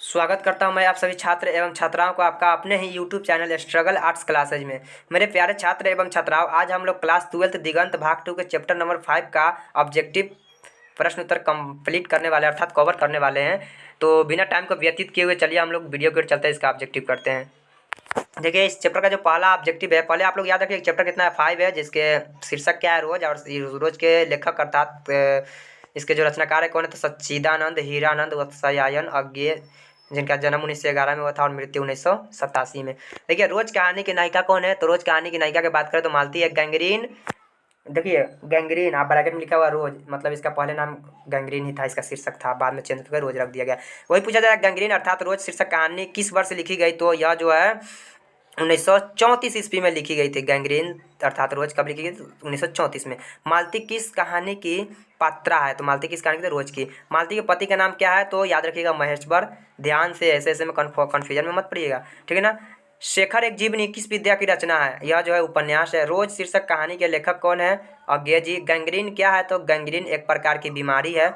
स्वागत करता हूं मैं आप सभी छात्र एवं छात्राओं को आपका अपने ही YouTube channel Struggle Arts Classes में। मेरे प्यारे छात्र एवं छात्राओं, आज हम लोग क्लास 12th दिगंत भाग 2 के चैप्टर नंबर 5 का ऑब्जेक्टिव प्रश्न उत्तर कंप्लीट करने वाले अर्थात कवर करने वाले हैं। तो बिना टाइम को व्यतीत किए हुए चलिए हम लोग वीडियो की ओर चलते हैं, इसका ऑब्जेक्टिव करते हैं। देखिए, इस चैप्टर का जो पहला ऑब्जेक्टिव है, पहले आप लोग याद रखिए चैप्टर कितना है, 5 है, जिसके शीर्षक क्या है, रोज। और रोज के लेखक अर्थात इसके जो रचनाकार है कौन है, तो सच्चिदानंद हीरानंद वत्स्यायन अज्ञेय, जिनका जन्म 1911 में हुआ था और मृत्यु 1987 में। देखिए, रोज कहानी की नायिका कौन है, तो रोज कहानी की नायिका की बात करें तो मालती है गैंग्रीन। देखिए, गैंग्रीन आप ब्रैकेट में लिखा हुआ रोज, मतलब इसका पहले नाम गैंग्रीन ही था, इसका शीर्षक था, बाद में चेंज करके रोज रख दिया गया। वही पूछा जाए गैंग्रीन अर्थात रोज शीर्षक कहानी किस वर्ष लिखी गई, तो यह जो है 1934 ईस्वी में लिखी गई थी। गैंग्रीन अर्थात रोज कब लिखी गई थी, 1934 में। मालती किस कहानी की पात्रा है, तो मालती किस कहानी की, तो रोज की। मालती के पति का नाम क्या है, तो याद रखिएगा महेश्वर। ध्यान से ऐसे ऐसे में कन्फ्यूजन में मत पड़िएगा, ठीक है ना। शेखर एक जीवनी किस विद्या की रचना है, यह जो है उपन्यास है। रोज शीर्षक कहानी के लेखक कौन है, अज्ञेय जी। गैंग्रीन क्या है, तो गैंग्रीन एक प्रकार की बीमारी है।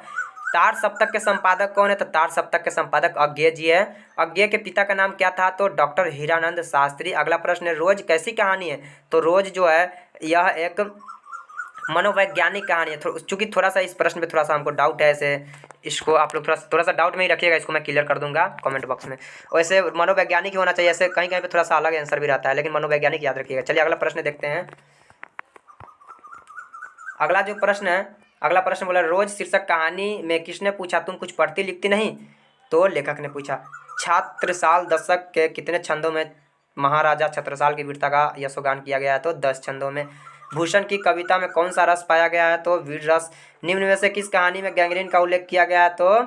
तार सप्तक के संपादक कौन है, तो तार सप्तक के संपादक अज्ञेय जी है। अज्ञेय के पिता का नाम क्या था, तो डॉक्टर हीरानंद शास्त्री। अगला प्रश्न है, रोज कैसी कहानी है, तो रोज जो है यह एक मनोवैज्ञानिक कहानी है। चूंकि थोड़ा सा इस प्रश्न में थोड़ा सा हमको डाउट है, ऐसे इसको आप लोग थोड़ा सा डाउट में ही रखिएगा, इसको मैं क्लियर कर दूंगा कमेंट बॉक्स में। वैसे मनोवैज्ञानिक ही होना चाहिए, ऐसे कहीं कहीं पे थोड़ा सा अलग आंसर भी रहता है, लेकिन मनोवैज्ञानिक याद रखिएगा। चलिए अगला प्रश्न देखते हैं। अगला जो प्रश्न है, अगला प्रश्न बोला, रोज शीर्षक कहानी में किसने पूछा तुम कुछ पढ़ती लिखती नहीं, तो लेखक ने पूछा। छात्रसाल दशक के कितने छंदों में महाराजा छत्रसाल की वीरता का यशोगान किया गया है, तो 10 छंदों में। भूषण की कविता में कौन सा रस पाया गया है, तो वीर रस। निम्न में से किस कहानी में गैंग्रीन का उल्लेख किया गया है, तो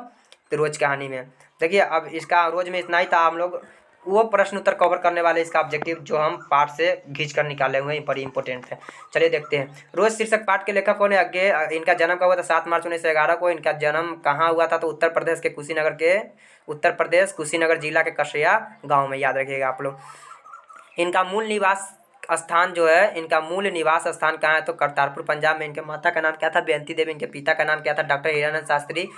रोज कहानी में। देखिए, अब इसका रोज में इतना ही था, हम लोग वो प्रश्न उत्तर कवर करने वाले इसका ऑब्जेक्टिव जो हम पाठ से खींच कर निकाले हुए हैं, बड़ी इंपॉर्टेंट है। चलिए देखते हैं। रोज शीर्षक पाठ के लेखक कौन है, अज्ञेय। इनका जन्म कब हुआ था, 7 मार्च 1911 को। इनका जन्म कहाँ हुआ था, तो उत्तर प्रदेश के कुशीनगर जिला के कसया गाँव में, याद रखिएगा आप लोग। इनका मूल निवास स्थान जो है, इनका मूल निवास स्थान कहाँ है, तो करतारपुर पंजाब में। इनके माता का नाम क्या था, बेंती देवी। इनके पिता का नाम क्या था, डॉक्टर हीरानंद शास्त्री।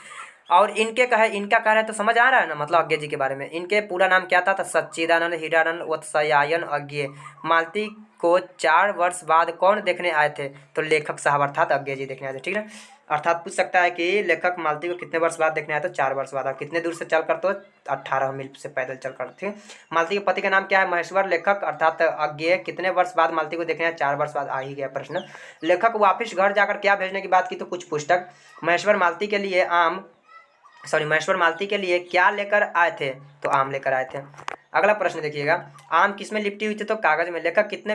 और इनका कह रहे तो समझ आ रहा है ना, मतलब अज्ञेय जी के बारे में। इनके पूरा नाम क्या था, तो सच्चिदानंद हीरानंद वत्स्यायन अज्ञेय। मालती को 4 वर्ष बाद कौन देखने आए थे, तो लेखक साहब अर्थात अज्ञेय जी देखने आए थे, ठीक है। अर्थात पूछ सकता है कि लेखक मालती को कितने वर्ष बाद देखने आए, तो 4 वर्ष बाद। और कितने दूर से चलकर, तो 18 मील से पैदल चलकर, ठीक। मालती के पति का नाम क्या है, महेश्वर। लेखक अर्थात अज्ञेय कितने वर्ष बाद मालती को देखने आए, 4 वर्ष बाद। आ ही गया प्रश्न। लेखक वापिस घर जाकर क्या भेजने की बात की, तो कुछ पुस्तक। महेश्वर मालती के लिए क्या लेकर आए थे, तो आम लेकर आए थे। अगला प्रश्न देखिएगा, आम किसमें लिपटी हुई थी, तो कागज में। लेखक कितने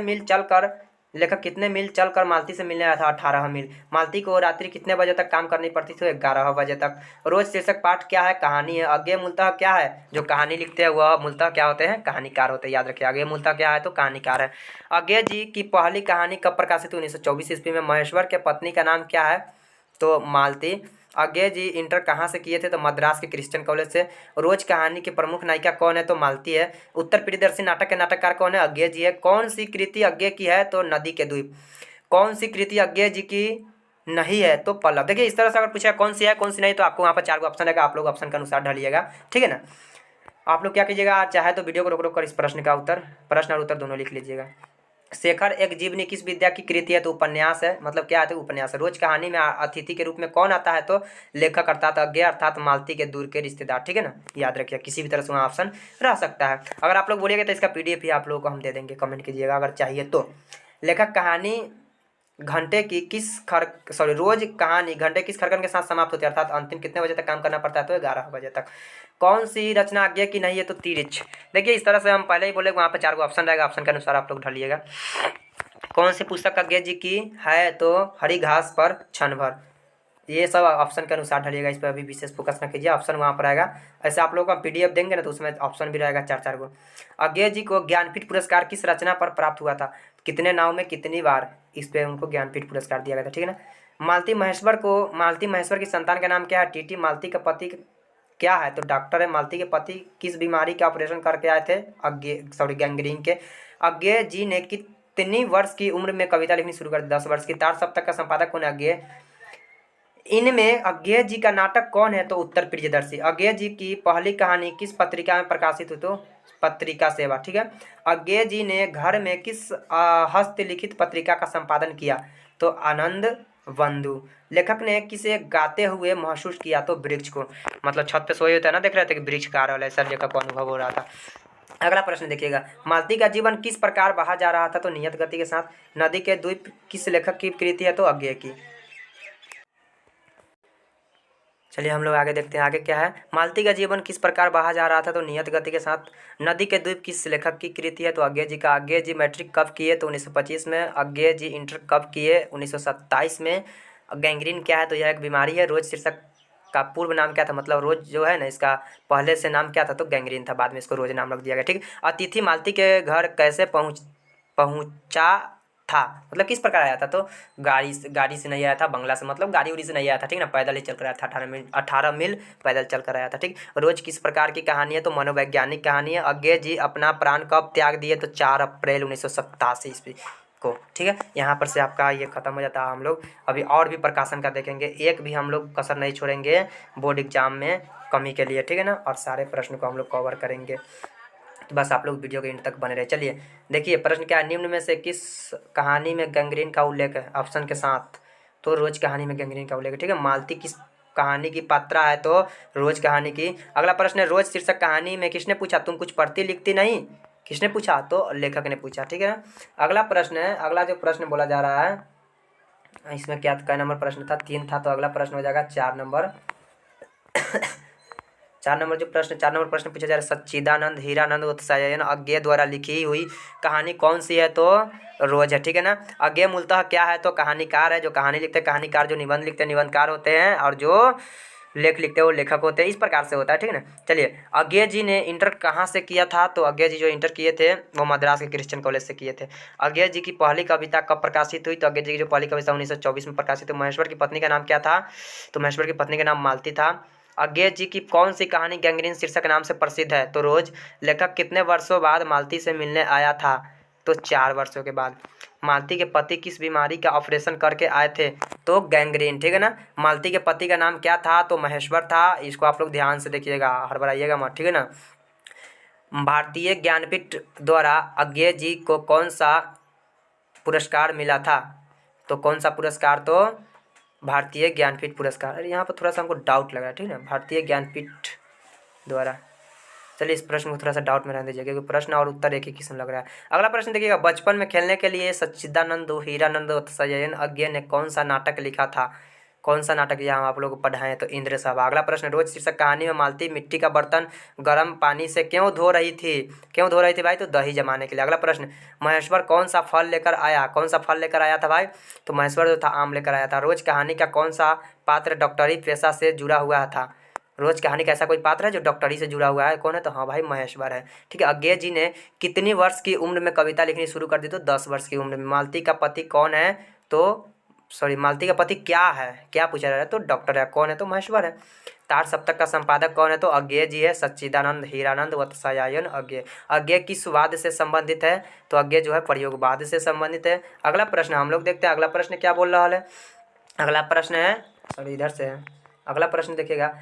मील चलकर मालती से मिलने आया था, 18 मील। मालती को रात्रि कितने बजे तक काम करनी पड़ती थी, 11 बजे तक। रोज शीर्षक पाठ क्या है, कहानी है। अज्ञेय मूलतः क्या है, जो कहानी लिखते हैं वह मूलतः क्या होते हैं, कहानीकार होते हैं, याद रखिए। अज्ञेय मूलतः क्या है, तो कहानीकार है। अज्ञेय जी की पहली कहानी कब प्रकाशित हुई, 1924 ईस्वी में। महेश्वर के पत्नी का नाम क्या है, तो मालती। अज्ञेय जी इंटर कहाँ से किए थे, तो मद्रास के क्रिश्चियन कॉलेज से। रोज कहानी की प्रमुख नायिका कौन है, तो मालती है। उत्तर प्रियदर्शी नाटक के नाटककार कौन है, अज्ञेय जी है। कौन सी कृति अज्ञेय की है, तो नदी के द्वीप। कौन सी कृति अज्ञेय जी की नहीं है, तो पल्लव। देखिए, इस तरह से अगर पूछा कौन सी है कौन सी नहीं, तो आपको वहाँ पर 4 गो ऑप्शन रहेगा, आप लोग ऑप्शन के अनुसार ढालिएगा, ठीक है ना। आप लोग क्या कीजिएगा, चाहे तो वीडियो को रोक रोक कर इस प्रश्न और उत्तर दोनों लिख लीजिएगा। शेखर एक जीवनी किस विद्या की कृति है, तो उपन्यास है। मतलब क्या है, तो उपन्यास है। रोज कहानी में अतिथि के रूप में कौन आता है, तो लेखक अर्थात अज्ञेय अर्थात मालती के दूर के रिश्तेदार, ठीक है ना। याद रखिए, किसी भी तरह से वहाँ ऑप्शन रह सकता है। अगर आप लोग बोलिएगा तो इसका PDF ही आप लोगों को हम दे देंगे, कमेंट कीजिएगा अगर चाहिए तो। लेखक कहानी रोज कहानी घंटे किस खरकन के साथ समाप्त होती है, अर्थात अंतिम कितने बजे तक काम करना पड़ता है, तो 11 बजे तक। कौन सी रचना अज्ञेय की नहीं है, तो तिरछ। देखिए, इस तरह से हम पहले ही बोले, वहाँ पे 4 गो ऑप्शन रहेगा, ऑप्शन के अनुसार आप लोग ढालिएगा। कौन सी पुस्तक अज्ञेय जी की है, तो हरी घास पर क्षण भर। ये सब ऑप्शन के अनुसार ढलिएगा, इस पर अभी विशेष फोकस न कीजिए, ऑप्शन वहाँ पर आएगा। ऐसे आप लोगों को PDF देंगे ना, तो उसमें ऑप्शन भी रहेगा 4-4 गो। अज्ञेय जी को ज्ञानपीठ पुरस्कार किस रचना पर प्राप्त हुआ था, कितने नाव में कितनी बार, इस पर उनको ज्ञानपीठ पुरस्कार दिया गया था, ठीक है ना। मालती महेश्वर की संतान का नाम क्या है, टीटी। मालती का पति क्या है, तो डॉक्टर है। मालती के पति किस बीमारी का ऑपरेशन करके आए थे, गैंग्रीन के। अज्ञेय जी ने कितनी वर्ष की उम्र में कविता लिखनी शुरू कर दी, 10 वर्ष की। तार सप्तक का संपादक कौन है, अज्ञेय। इनमें अज्ञेय जी का नाटक कौन है? तो उत्तर प्रियदर्शी। अज्ञेय जी की पहली कहानी किस पत्रिका में प्रकाशित हुई? तो पत्रिका सेवा। ठीक है। अज्ञेय जी ने घर में किस हस्तलिखित पत्रिका का संपादन किया? तो आनंद बंधु। लेखक ने किसे गाते हुए महसूस किया? तो वृक्ष को। मतलब छत पे सोए होते हैं ना, देख रहे थे कि वृक्ष गा रहा है, ऐसा लेखक को अनुभव हो रहा था। अगला प्रश्न देखिएगा, मालती का जीवन किस प्रकार बहा जा रहा था? तो नियत गति के साथ। नदी के द्वीप किस लेखक की कृति है? तो अज्ञेय की। चलिए हम लोग आगे देखते हैं, आगे क्या है। मालती का जीवन किस प्रकार बहा जा रहा था? तो नियत गति के साथ। नदी के द्वीप किस लेखक की कृति है? तो अज्ञेय जी का। अज्ञेय जी मैट्रिक कब किए? तो 1925 में। अज्ञेय जी इंटर कब किए? 1927 में। गैंग्रीन क्या है? तो यह एक बीमारी है। रोज शीर्षक का पूर्व नाम क्या था? मतलब रोज जो है ना, इसका पहले से नाम क्या था? तो गैंग्रीन था, बाद में इसको रोज नाम रख दिया गया। ठीक। अतिथि मालती के घर कैसे पहुंचा था? मतलब किस प्रकार आया था? तो गाड़ी से नहीं आया था, बंगला से, मतलब गाड़ी उड़ी से नहीं आया था। ठीक ना, पैदल ही चल कर आया था। 18 मील पैदल चल कर आया था। ठीक। रोज किस प्रकार की कहानी है? तो मनोवैज्ञानिक कहानी है। अज्ञेय जी अपना प्राण कब त्याग दिए? तो 4 अप्रैल 1987 ईस्वी को। ठीक है। यहाँ पर से आपका ये खत्म हो जाता है। हम लोग अभी और भी प्रकाशन का देखेंगे, एक भी हम लोग कसर नहीं छोड़ेंगे बोर्ड एग्जाम में कमी के लिए। ठीक है ना, और सारे प्रश्न को हम लोग कवर करेंगे। तो बस आप लोग वीडियो के एंड तक बने रहे। चलिए देखिए प्रश्न क्या है, निम्न में से किस कहानी में गैंग्रीन का उल्लेख है? ऑप्शन के साथ। तो रोज कहानी में गैंग्रीन का उल्लेख है। ठीक है। मालती किस कहानी की पात्रा है? तो रोज कहानी की। अगला प्रश्न है, रोज शीर्षक कहानी में किसने पूछा तुम कुछ पढ़ती लिखती नहीं? किसने पूछा? तो लेखक ने पूछा। ठीक है ना। अगला प्रश्न है, अगला जो प्रश्न बोला जा रहा है, इसमें क्या नंबर प्रश्न था? 3 था। तो अगला प्रश्न हो जाएगा 4 नंबर। 4 नंबर प्रश्न पूछा जा रहा है, सच्चिदानंद हीरानंद उत्साहयन अज्ञेय द्वारा लिखी हुई कहानी कौन सी है? तो रोज है। ठीक है ना। अज्ञेय मूलतः क्या है? तो कहानीकार है। जो कहानी लिखते हैं कहानीकार, जो निबंध लिखते हैं निबंधकार होते हैं, और जो लेख लिखते हैं वो लेखक होते हैं। इस प्रकार से होता है। ठीक है ना। चलिए, अज्ञेय जी ने इंटर कहाँ से किया था? तो अज्ञेय जी जो इंटर किए थे वो मद्रास के क्रिश्चियन कॉलेज से किए थे। अज्ञेय जी की पहली कविता कब प्रकाशित हुई? तो अज्ञेय जी की जो पहली कविता 1924 में प्रकाशित हुई। महेश्वर की पत्नी का नाम क्या था? तो महेश्वर की पत्नी का नाम मालती था। अज्ञेय जी की कौन सी कहानी गैंग्रीन शीर्षक नाम से प्रसिद्ध है? तो रोज। लेखक कितने वर्षों बाद मालती से मिलने आया था? तो 4 वर्षों के बाद। मालती के पति किस बीमारी का ऑपरेशन करके आए थे? तो गैंग्रीन। ठीक है ना। मालती के पति का नाम क्या था? तो महेश्वर था। इसको आप लोग ध्यान से देखिएगा, हड़बड़ाइएगा मत। ठीक है ना। भारतीय ज्ञानपीठ द्वारा अज्ञेय जी को कौन सा पुरस्कार मिला था? तो कौन सा पुरस्कार? तो भारतीय ज्ञानपीठ पुरस्कार। अरे यहाँ पर थोड़ा सा हमको डाउट लगा। ठीक है ना, भारतीय ज्ञानपीठ द्वारा। चलिए इस प्रश्न को थोड़ा सा डाउट में रहने दीजिए, क्योंकि प्रश्न और उत्तर एक ही किस्म लग रहा है। अगला प्रश्न देखिएगा, बचपन में खेलने के लिए सच्चिदानंद हीरानंद उत्सयन अज्ञेय ने कौन सा नाटक लिखा था? कौन सा नाटक यहाँ आप लोग को पढ़ाएं? तो इंद्र सभा। अगला प्रश्न, रोज शीर्षक कहानी में मालती मिट्टी का बर्तन गर्म पानी से क्यों धो रही थी? क्यों धो रही थी भाई? तो दही जमाने के लिए। अगला प्रश्न, महेश्वर कौन सा फल लेकर आया? कौन सा फल लेकर आया था भाई? तो महेश्वर जो था आम लेकर आया था। रोज कहानी का कौन सा पात्र डॉक्टरी पेशा से जुड़ा हुआ था? रोज कहानी का ऐसा कोई पात्र है जो डॉक्टरी से जुड़ा हुआ है? कौन है? तो हाँ भाई, महेश्वर है। ठीक है। अज्ञेय जी ने कितनी वर्ष की उम्र में कविता लिखनी शुरू कर दी? तो 10 वर्ष की उम्र में। मालती का पति कौन है? तो मालती का पति क्या है? क्या पूछा जा रहा है? तो डॉक्टर है। कौन है? तो महेश्वर है। तार सप्तक का संपादक कौन है? तो अज्ञेय जी है। सच्चिदानंद हीरानंद वत्सायन अज्ञेय। अज्ञेय किस वाद से संबंधित है? तो अज्ञेय जो है प्रयोगवाद से संबंधित है। अगला प्रश्न हम लोग देखते हैं, अगला प्रश्न क्या बोल रहा है। अगला प्रश्न है, इधर से है। अगला प्रश्न देखिएगा,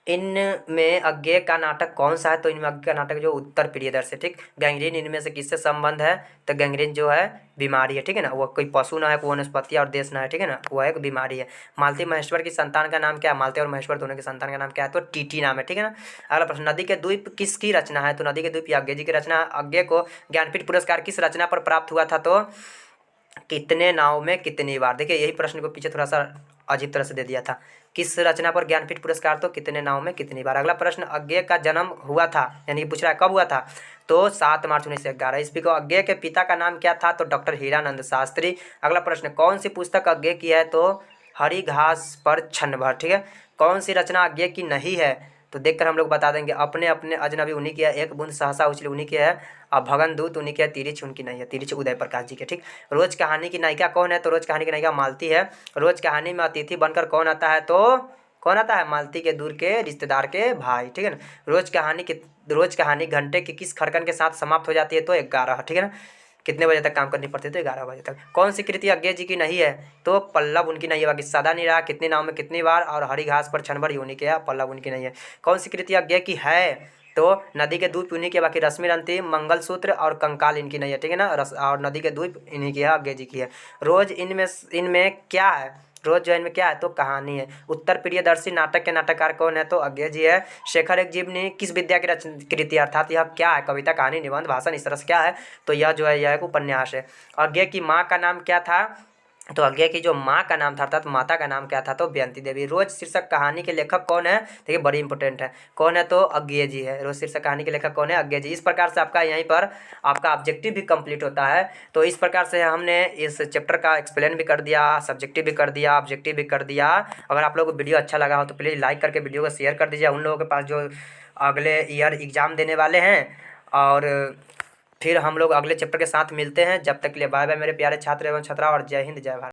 इनमें अज्ञेय का नाटक कौन सा है? तो इनमें अज्ञेय का नाटक जो उत्तर प्रियदर्शी। ठीक। गैंग्रीन इनमें से किससे संबंध है? तो गैंग्रीन जो है बीमारी है। ठीक है ना, वह कोई पशु ना है, कोई वनस्पति और देश ना है। ठीक है ना, वह एक बीमारी है। मालती महेश्वर की संतान का नाम क्या है? मालती और महेश्वर दोनों की संतान का नाम क्या है? तो टीटी नाम है। ठीक है ना। अगला प्रश्न, नदी के द्वीप किसकी रचना है? तो नदी के द्वीप अज्ञेय जी की रचना है। अज्ञेय को ज्ञानपीठ पुरस्कार किस रचना पर प्राप्त हुआ था? तो कितने नाव में कितनी बार। देखिए यही प्रश्न को पीछे थोड़ा सा अजीब तरह से दे दिया था। किस रचना पर ज्ञानपीठ पुरस्कार? तो कितने नाव में कितनी बार। अगला प्रश्न, अज्ञेय का जन्म हुआ था, यानी कि पूछ रहा है कब हुआ था? तो 7 मार्च 1911 ईस्वी को। अज्ञेय के पिता का नाम क्या था? तो डॉक्टर हीरानंद शास्त्री। अगला प्रश्न, कौन सी पुस्तक अज्ञेय की है? तो हरी घास पर क्षण भर। ठीक है। कौन सी रचना अज्ञेय की नहीं है? तो देखकर हम लोग बता देंगे, अपने अपने अजनबी उन्हीं की है, एक बूंद सहसा उछली उन्हीं की है, अब भगन दूत उन्हीं की है, तिरछ उनकी नहीं है, तिरछ उदय प्रकाश जी के। ठीक। रोज कहानी की नायिका कौन है? तो रोज कहानी की नायिका मालती है। रोज कहानी में अतिथि बनकर कौन आता है? तो कौन आता है? मालती के दूर के रिश्तेदार के भाई। ठीक है ना। रोज कहानी घंटे के किस खड़कन के साथ समाप्त हो जाती है? तो 11। ठीक है ना। कितने बजे तक काम करनी पड़ती है? तो 11 बजे तक। कौन सी कृति अज्ञे जी की नहीं है? तो पल्लव उनकी नहीं है। बाकी सदा नहीं रहा, कितनी नाव में कितनी बार, और हरी घास पर क्षण भर यूं नहीं किया, पल्लव उनकी नहीं है। कौन सी कृति अज्ञे की है? तो नदी के दूध उन्हीं के, बाकी रश्मि रंती, मंगलसूत्र और कंकाल इनकी नहीं है, ठीक है ना। और नदी के दूध इन्हीं की है, अज्ञे जी की है। रोज इनमें क्या है? रोज जो इनमें क्या है? तो कहानी है। उत्तर प्रियदर्शी नाटक के नाटककार कौन है? तो अज्ञे जी है। शेखर एक जीवनी किस विद्या की कृति, अर्थात यह क्या है? कविता, कहानी, निबंध, भाषण, इस तरह से क्या है? तो यह जो है यह एक उपन्यास है। अज्ञे की माँ का नाम क्या था? तो अज्ञे की जो माँ का नाम था, अर्थात माता का नाम क्या था? तो बेअंती देवी। रोज शीर्षक कहानी के लेखक कौन है? देखिए बड़ी इंपॉर्टेंट है, कौन है? तो अज्ञे जी है। रोज शीर्षक कहानी के लेखक कौन है? अज्ञे जी। इस प्रकार से आपका यहीं पर आपका ऑब्जेक्टिव भी कंप्लीट होता है। तो इस प्रकार से हमने इस चैप्टर का एक्सप्लेन भी कर दिया, सब्जेक्टिव भी कर दिया, ऑब्जेक्टिव भी कर दिया। अगर आप लोगों को वीडियो अच्छा लगा हो तो प्लीज़ लाइक करके वीडियो को शेयर कर दीजिए उन लोगों के पास जो अगले ईयर एग्ज़ाम देने वाले हैं। और फिर हम लोग अगले चैप्टर के साथ मिलते हैं। जब तक के लिए बाय बाय मेरे प्यारे छात्र एवं छात्राओं, और जय हिंद, जय भारत।